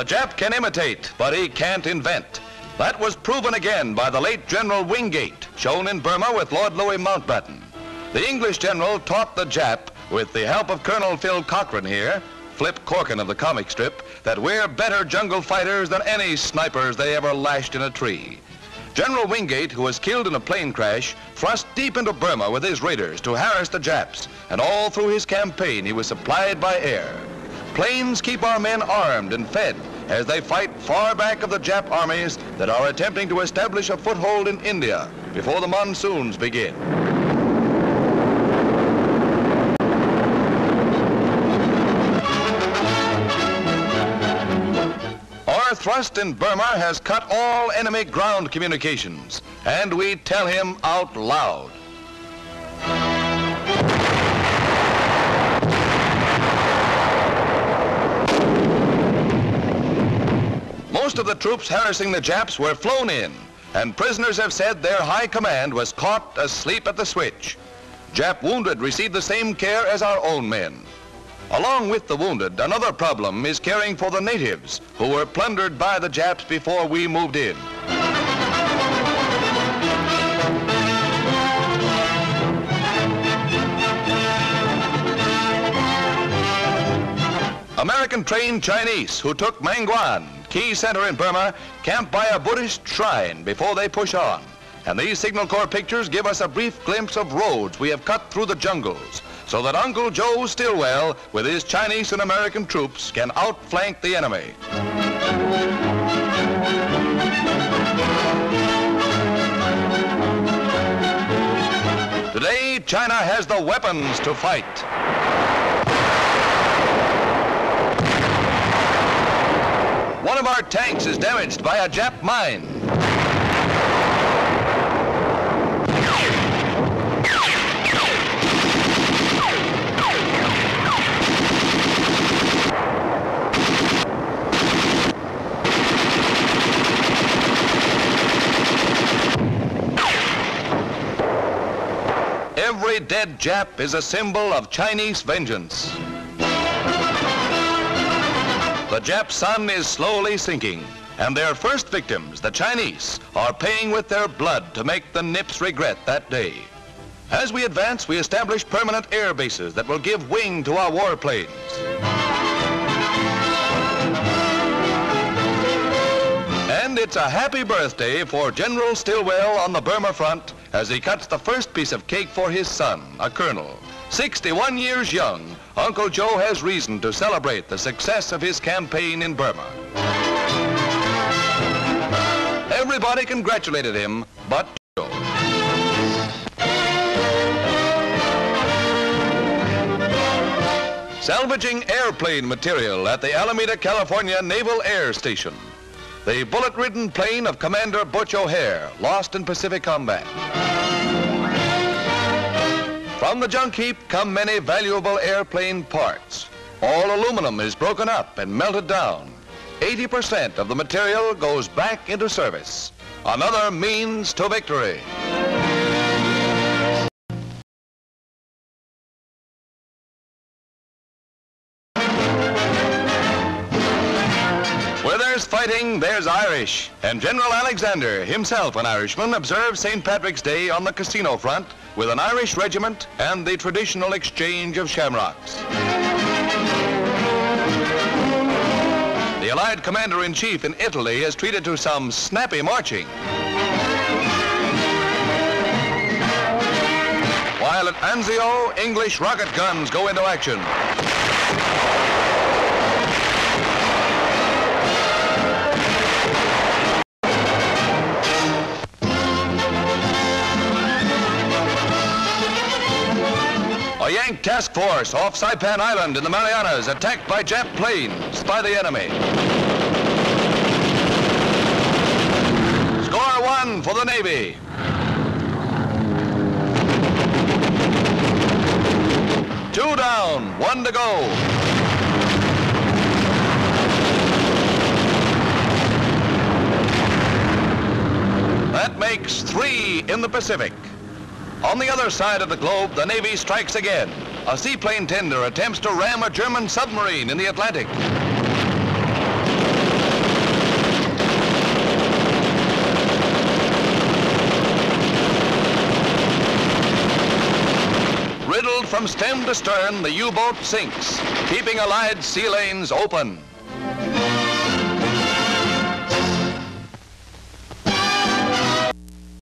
The Jap can imitate, but he can't invent. That was proven again by the late General Wingate, shown in Burma with Lord Louis Mountbatten. The English general taught the Jap, with the help of Colonel Phil Cochrane here, Flip Corkin of the comic strip, that we're better jungle fighters than any snipers they ever lashed in a tree. General Wingate, who was killed in a plane crash, thrust deep into Burma with his raiders to harass the Japs, and all through his campaign he was supplied by air. Planes keep our men armed and fed as they fight far back of the Jap armies that are attempting to establish a foothold in India before the monsoons begin. Our thrust in Burma has cut all enemy ground communications, and we tell him out loud. Most of the troops harassing the Japs were flown in, and prisoners have said their high command was caught asleep at the switch. Jap wounded received the same care as our own men. Along with the wounded, another problem is caring for the natives who were plundered by the Japs before we moved in. American-trained Chinese who took Mangwan, key center in Burma, camp by a Buddhist shrine before they push on. And these Signal Corps pictures give us a brief glimpse of roads we have cut through the jungles, so that Uncle Joe Stilwell, with his Chinese and American troops, can outflank the enemy. Today, China has the weapons to fight. One of our tanks is damaged by a Jap mine. Every dead Jap is a symbol of Chinese vengeance. The Jap sun is slowly sinking, and their first victims, the Chinese, are paying with their blood to make the Nips regret that day. As we advance, we establish permanent air bases that will give wing to our warplanes. And it's a happy birthday for General Stilwell on the Burma front as he cuts the first piece of cake for his son, a colonel. 61 years young, Uncle Joe has reason to celebrate the success of his campaign in Burma. Everybody congratulated him, but Joe. Salvaging airplane material at the Alameda, California Naval Air Station. The bullet-ridden plane of Commander Butch O'Hare, lost in Pacific combat. From the junk heap come many valuable airplane parts. All aluminum is broken up and melted down. 80% of the material goes back into service. Another means to victory. Where there's fighting, there's Irish. And General Alexander, himself an Irishman, observed St. Patrick's Day on the casino front with an Irish regiment and the traditional exchange of shamrocks. The Allied Commander-in-Chief in Italy is treated to some snappy marching. While at Anzio, English rocket guns go into action. A Yank task force off Saipan Island in the Marianas attacked by Jap planes by the enemy. Score 1 for the Navy. Two down, 1 to go. That makes 3 in the Pacific. On the other side of the globe, the Navy strikes again. A seaplane tender attempts to ram a German submarine in the Atlantic. stem to stern, the U-boat sinks, keeping Allied sea lanes open.